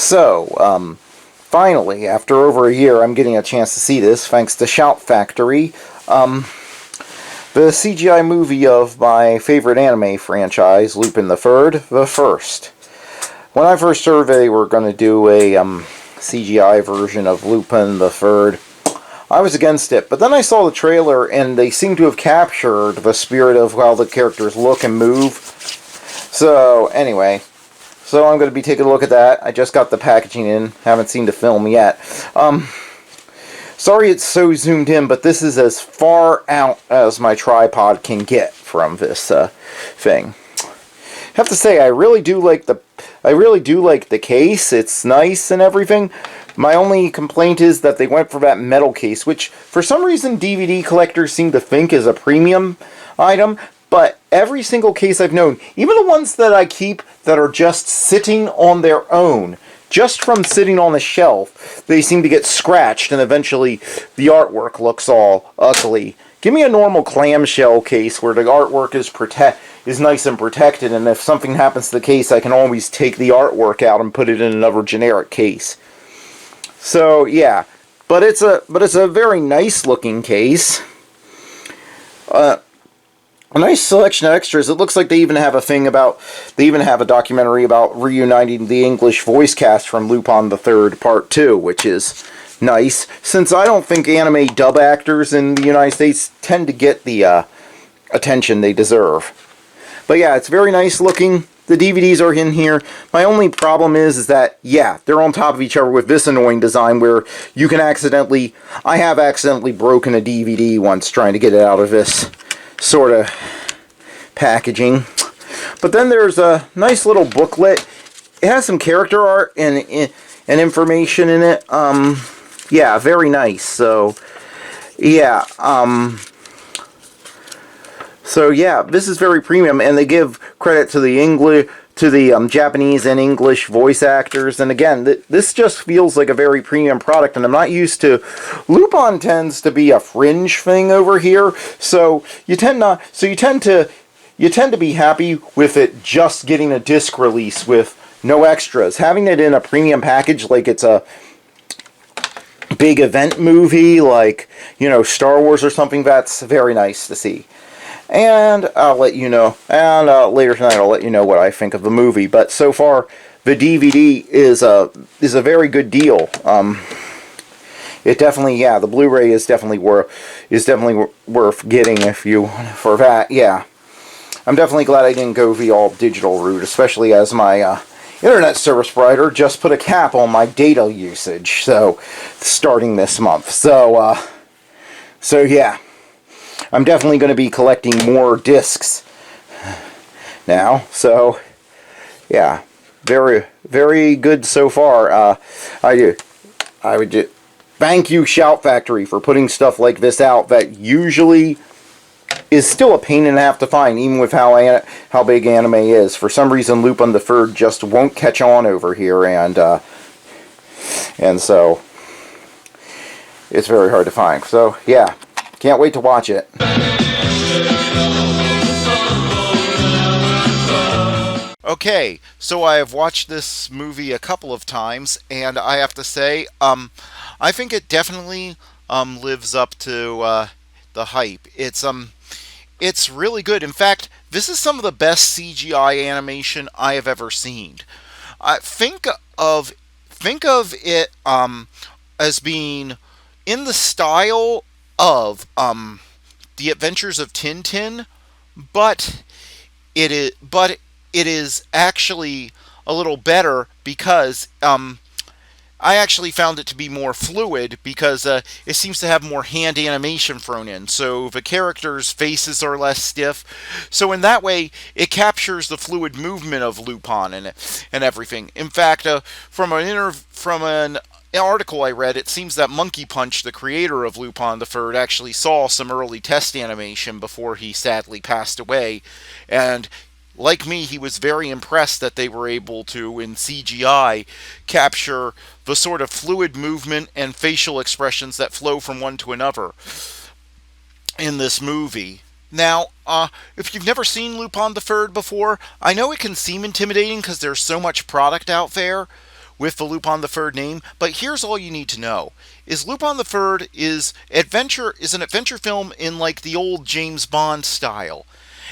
Finally, after over a year, I'm getting a chance to see this, thanks to Shout Factory. The CGI movie of my favorite anime franchise, Lupin the First. When I first heard they were going to do a CGI version of Lupin the Third, I was against it. But then I saw the trailer, and they seem to have captured the spirit of how the characters look and move. So, anyway. So I'm going to be taking a look at that. I just got the packaging in. Haven't seen the film yet. Sorry it's so zoomed in, but this is as far out as my tripod can get from this thing. I have to say, I really do like the case. It's nice and everything. My only complaint is that they went for that metal case, which for some reason DVD collectors seem to think is a premium item. But every single case I've known, even the ones that I keep that are just sitting on their own, just from sitting on the shelf, they seem to get scratched and eventually the artwork looks all ugly. Give me a normal clamshell case where the artwork is nice and protected, and if something happens to the case, I can always take the artwork out and put it in another generic case. So yeah, but it's a very nice looking case. A nice selection of extras. It looks like they even have a documentary about reuniting the English voice cast from Lupin the Third Part 2, which is nice, since I don't think anime dub actors in the United States tend to get the attention they deserve. But yeah, it's very nice looking. The DVDs are in here. My only problem is that, yeah, they're on top of each other with this annoying design where you can I have accidentally broken a DVD once trying to get it out of this sort of packaging. But then there's a nice little booklet. It has some character art and information in it. Yeah, very nice. So yeah, this is very premium, and they give credit to the Japanese and English voice actors. And again, this just feels like a very premium product, and I'm not used to. Lupin tends to be a fringe thing over here, so you tend to be happy with it just getting a disc release with no extras. Having it in a premium package, like it's a big event movie, like, you know, Star Wars or something, that's very nice to see. And I'll let you know, and later tonight I'll let you know what I think of the movie. But so far, the DVD is a very good deal. It definitely, yeah, the Blu-ray is definitely worth getting if you for that. Yeah, I'm definitely glad I didn't go the all digital route, especially as my internet service provider just put a cap on my data usage. So starting this month, so yeah. I'm definitely going to be collecting more discs now, so yeah, very, very good so far. I would just thank you, Shout Factory, for putting stuff like this out that usually is still a pain in the half to find, even with how big anime is. For some reason, Lupin the Third just won't catch on over here, and so it's very hard to find. So yeah. Can't wait to watch it. Okay, so I have watched this movie a couple of times, and I have to say, I think it definitely lives up to the hype. It's really good. In fact, this is some of the best CGI animation I have ever seen. Think of it as being in the style of The Adventures of Tintin, but it is actually a little better because I actually found it to be more fluid because it seems to have more hand animation thrown in. So the characters' faces are less stiff. So in that way, it captures the fluid movement of Lupin and everything. In fact, from an article I read, it seems that Monkey Punch, the creator of Lupin the Third, actually saw some early test animation before he sadly passed away, and like me, he was very impressed that they were able to, in CGI, capture the sort of fluid movement and facial expressions that flow from one to another in this movie. Now, if you've never seen Lupin the Third before, I know it can seem intimidating because there's so much product out there. with the Lupin the Third name, but here's all you need to know: is Lupin the Third is an adventure film in like the old James Bond style.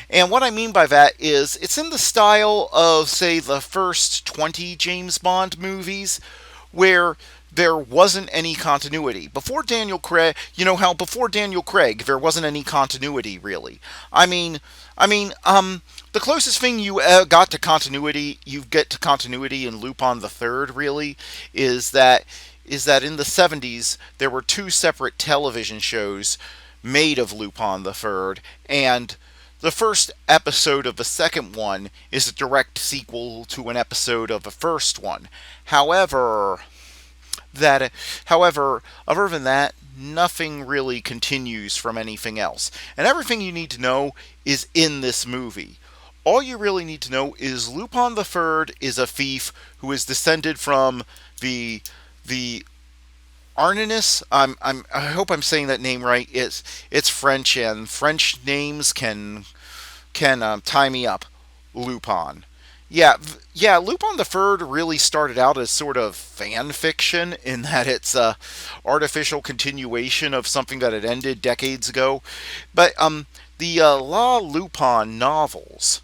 And what I mean by that is it's in the style of, say, the first 20 James Bond movies, where there wasn't any continuity. Before Daniel Craig, you know how before Daniel Craig there wasn't any continuity really. I mean, the closest thing you you get to continuity in Lupin the Third really is that in the 70s there were two separate television shows made of Lupin the Third, and the first episode of the second one is a direct sequel to an episode of the first one. However, that however, other than that, nothing really continues from anything else. And everything you need to know is in this movie. All you really need to know is Lupin the Third is a thief who is descended from the Arninus. I hope I'm saying that name right. It's French, and French names can tie me up. Lupin. Yeah. Lupin the Third really started out as sort of fan fiction in that it's a artificial continuation of something that had ended decades ago. But the La Lupin novels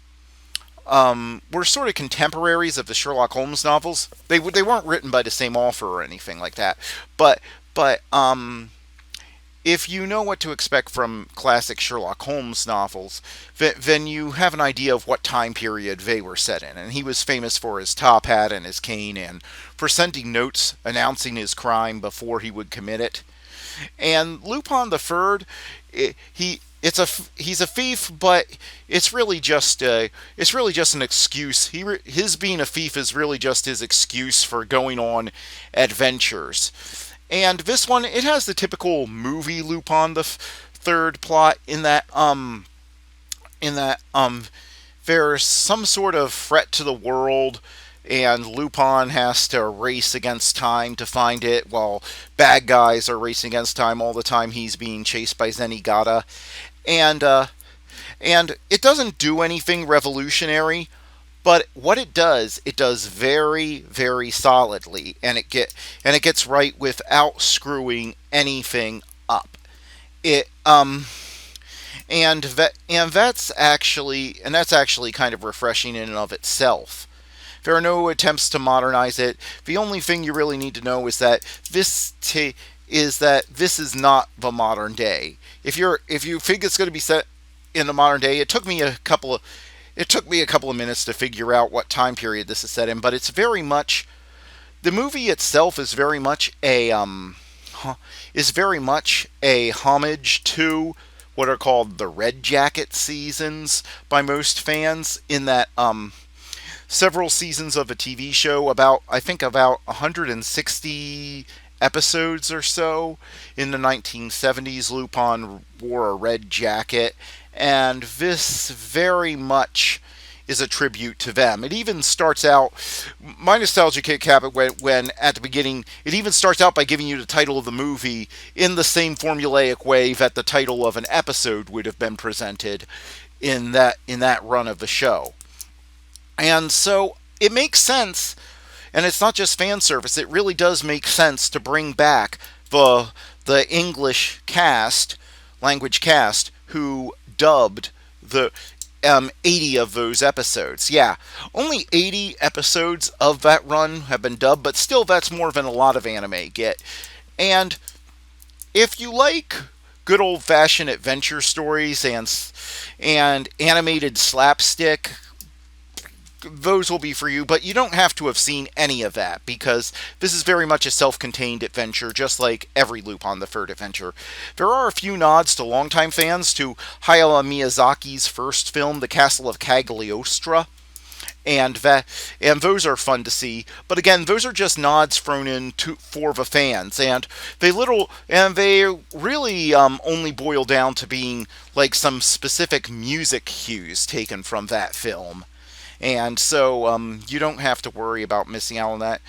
were sort of contemporaries of the Sherlock Holmes novels. They weren't written by the same author or anything like that, but but if you know what to expect from classic Sherlock Holmes novels, then you have an idea of what time period they were set in. And he was famous for his top hat and his cane, and for sending notes announcing his crime before he would commit it. And Lupin the Third, he's a thief, but it's really just an excuse. His being a thief is really just his excuse for going on adventures. And this one, it has the typical movie Lupin the Third plot in that there's some sort of threat to the world, and Lupin has to race against time to find it, while bad guys are racing against time all the time. He's being chased by Zenigata, and and it doesn't do anything revolutionary, but what it does very, very solidly, and it gets right without screwing anything up. It that's actually kind of refreshing in and of itself. There are no attempts to modernize it. The only thing you really need to know is that this is not the modern day. If you think it's going to be set in the modern day, it took me a couple of minutes to figure out what time period this is set in, but it's very much the movie itself is very much a homage to what are called the Red Jacket seasons by most fans, in that several seasons of a TV show, about 160 episodes or so in the 1970s. Lupin wore a red jacket, and this very much is a tribute to them. It even starts out, my nostalgia kick happened when at the beginning, it even starts out by giving you the title of the movie in the same formulaic way that the title of an episode would have been presented in that run of the show. And so it makes sense, and it's not just fan service. It really does make sense to bring back the English language cast, who dubbed the 80 of those episodes. Yeah, only 80 episodes of that run have been dubbed, but still, that's more than a lot of anime get. And if you like good old-fashioned adventure stories and animated slapstick, those will be for you, but you don't have to have seen any of that, because this is very much a self-contained adventure, just like every Lupin the Third adventure. There are a few nods to longtime fans to Hayao Miyazaki's first film, The Castle of Cagliostro, and those are fun to see. But again, those are just nods thrown in for the fans, and they really only boil down to being like some specific music cues taken from that film. And so you don't have to worry about missing out on that.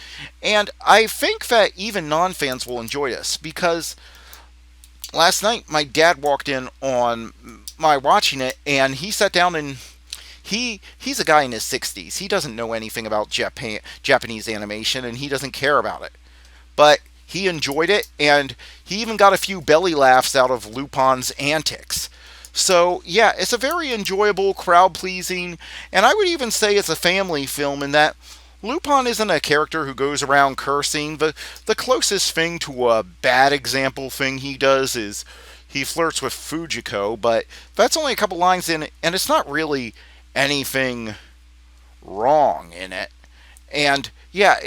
And I think that even non-fans will enjoy this, because last night my dad walked in on my watching it, and he sat down and he's a guy in his 60s. He doesn't know anything about Japanese animation, and he doesn't care about it. But he enjoyed it, and he even got a few belly laughs out of Lupin's antics. So, yeah, it's a very enjoyable, crowd pleasing, and I would even say it's a family film in that Lupin isn't a character who goes around cursing. The closest thing to a bad example thing he does is he flirts with Fujiko, but that's only a couple lines in it, and it's not really anything wrong in it. And yeah,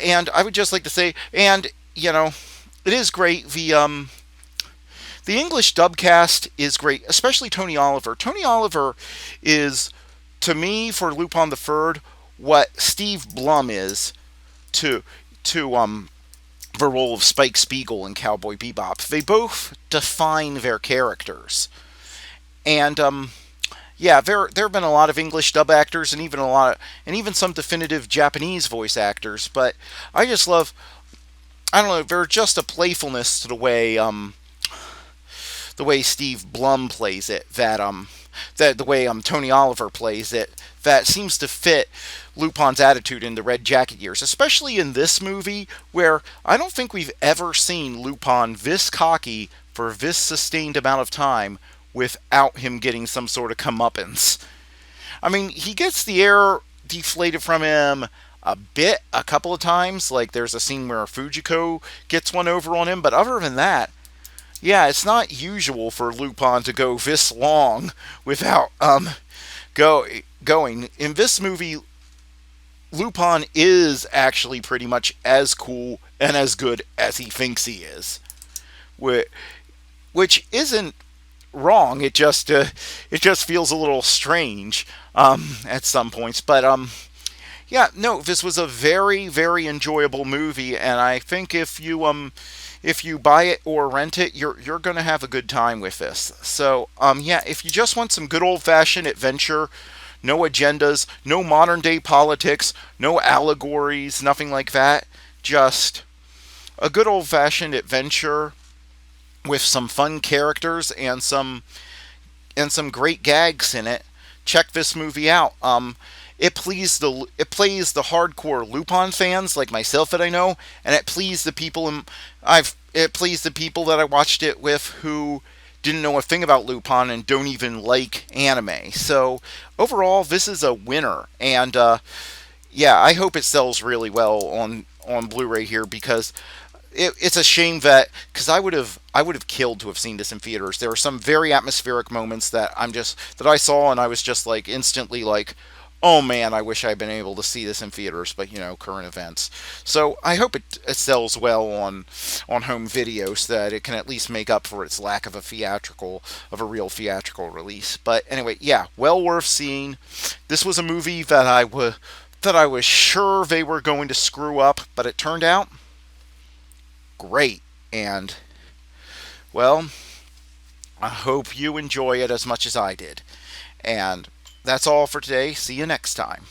and I would just like to say, and it is great. The English dubcast is great, especially Tony Oliver. Tony Oliver is, to me, for Lupin the Third, what Steve Blum is to to the role of Spike Spiegel in Cowboy Bebop. They both define their characters, and yeah, there have been a lot of English dub actors, and even some definitive Japanese voice actors. But I just love, I don't know, there's just a playfulness to the way Steve Blum plays it, that the way Tony Oliver plays it, that seems to fit Lupin's attitude in the Red Jacket years, especially in this movie where I don't think we've ever seen Lupin this cocky for this sustained amount of time without him getting some sort of comeuppance. I mean, he gets the air deflated from him a couple of times. Like there's a scene where Fujiko gets one over on him, but other than that, yeah, it's not usual for Lupin to go this long without going. In this movie, Lupin is actually pretty much as cool and as good as he thinks he is, which isn't wrong. It just feels a little strange at some points, but yeah, no, this was a very, very enjoyable movie, and I think if you buy it or rent it, you're gonna have a good time with this. So yeah, if you just want some good old fashioned adventure, no agendas, no modern day politics, no allegories, nothing like that, just a good old fashioned adventure with some fun characters and some great gags in it, check this movie out. It plays the hardcore Lupin fans like myself that I know, and it pleased the people that I watched it with who didn't know a thing about Lupin and don't even like anime. So overall, this is a winner, and yeah, I hope it sells really well on Blu-ray here because it's a shame that because I would have killed to have seen this in theaters. There were some very atmospheric moments that that I saw and I was just like instantly like, oh man, I wish I'd been able to see this in theaters, but current events. So I hope it sells well on home video so that it can at least make up for its lack of a real theatrical release. But anyway, yeah, well worth seeing. This was a movie that I was sure they were going to screw up, but it turned out great. And well, I hope you enjoy it as much as I did. And that's all for today. See you next time.